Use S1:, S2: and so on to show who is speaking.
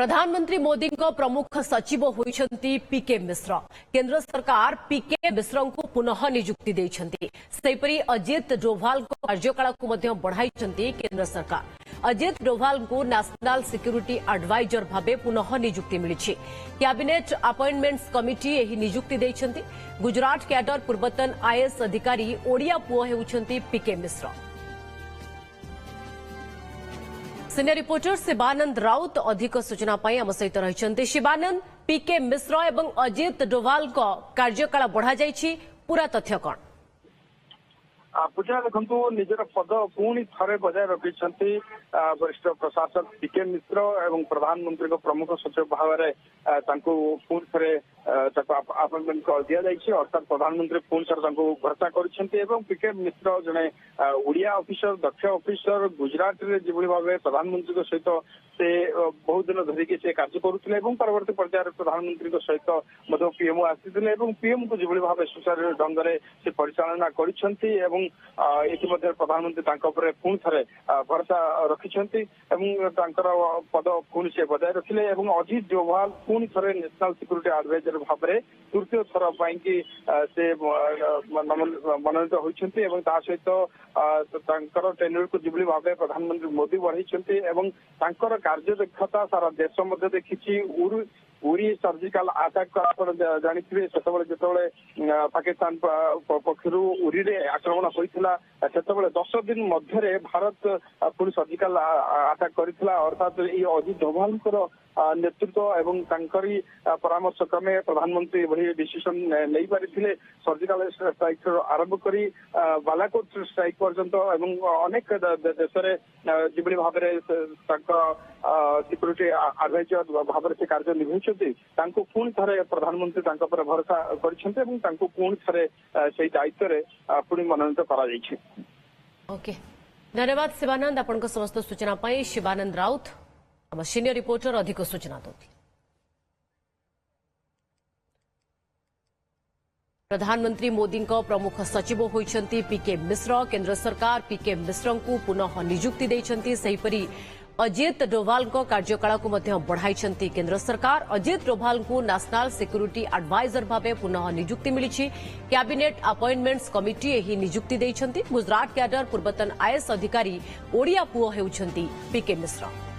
S1: प्रधानमंत्री मोदी प्रमुख सचिव होइछंती पीके मिश्र। केंद्र सरकार पीके मिश्र को पुनः नियुक्ति देइछंती। सेपरी अजित डोभाल को कार्यकाल को मध्य बढ़ाइछंती केंद्र सरकार। अजित डोभाल को नेशनल सिक्योरिटी एडवाइजर भावे पुनः नियुक्ति मिली। कैबिनेट अपॉइंटमेंट्स कमिटी एही नियुक्ति देइछंती। गुजरात कैडर पूर्वतन आईएएस अधिकारी ओडिया पुओ हेउछंती पीके मिश्र। सीनियर रिपोर्टर शिवानंद राउत अधिक सूचना आम सहित रही। शिवानंद, पीके मिश्र एवं अजित डोभाल को कार्यकाल बढ़ा जाइछि, पूरा तथ्य कौन?
S2: पूजा देखु निजर पद पुणी थे बजाय रखी वरिष्ठ प्रशासक पीके मिश्र एवं प्रधानमंत्री प्रमुख सचिव भाव में पुणी थे अपॉइंटमेंट दि जाइए। अर्थात प्रधानमंत्री पुणी थे भर्ता कर पीके मिश्र जड़े ओडिया ऑफिसर दक्ष ऑफिसर गुजरात में जो भाव प्रधानमंत्री सहित से बहुत दिन धरिकी से कार्य करुले परवर्ती पर्यायर प्रधानमंत्री सहित पीएमओ आसी पीएम को जो भाव सुचारू ढंग से परिचालना कर प्रधानमंत्री पुणी थे भरोसा रखिंट पद पुणी से बजाय रखिले। अजित डोभाल पुणी थे नेशनल सिक्योरिटी एडवाइजर भाव में तृतीय थर से मनोनीत होती सहित टेन्यूर को जो भाव प्रधानमंत्री मोदी बढ़ाई कार्य दक्षता सारा देश मध्य देखी। उरी सर्जिकल अटैक जानी से पाकिस्तान पक्षर उरी रे आक्रमण होता से 10 दिन मध्य भारत पुणी सर्जिकल अटैक करथिला। अर्थात ये अजित डोभाल नेतृत्व एवं परामर्श क्रमे प्रधानमंत्री वही डिसीजन नहीं पारिथिले। सर्जिकल स्ट्राइक आरंभ करी बालाकोट स्ट्राइक पर्यंत अनेक देश में जो भाव सिक्योरिटी एडवाइजर भाव से कार्य निभाई पुणी थे प्रधानमंत्री भरोसा कर पुणी थे से दायित्व में पुणी मनोनीत कर।
S1: ओके, धन्यवाद शिवानंद। आपन समस्त सूचना पाई शिवानंद राउत आम सीनियर रिपोर्टर अधिक सूचना दौती। प्रधानमंत्री मोदी प्रमुख सचिव होइछंती पीके मिश्र। केंद्र सरकार पीके मिश्र को पुनः नियुक्ति देइछंती। सेहिपरि अजित डोभाल को कार्यकाल को मध्य बढ़ाइछंती केंद्र सरकार। अजित डोभाल को नेशनल सिक्योरिटी एडवाइजर भावे पुनः नियुक्ति मिली। कैबिनेट अपॉइंटमेंट्स कमिटी एही नियुक्ति देइछंती। गुजरात कैडर पूर्वतन आईएएस अधिकारी ओडिया पुओ हेउछंती पीके मिश्र।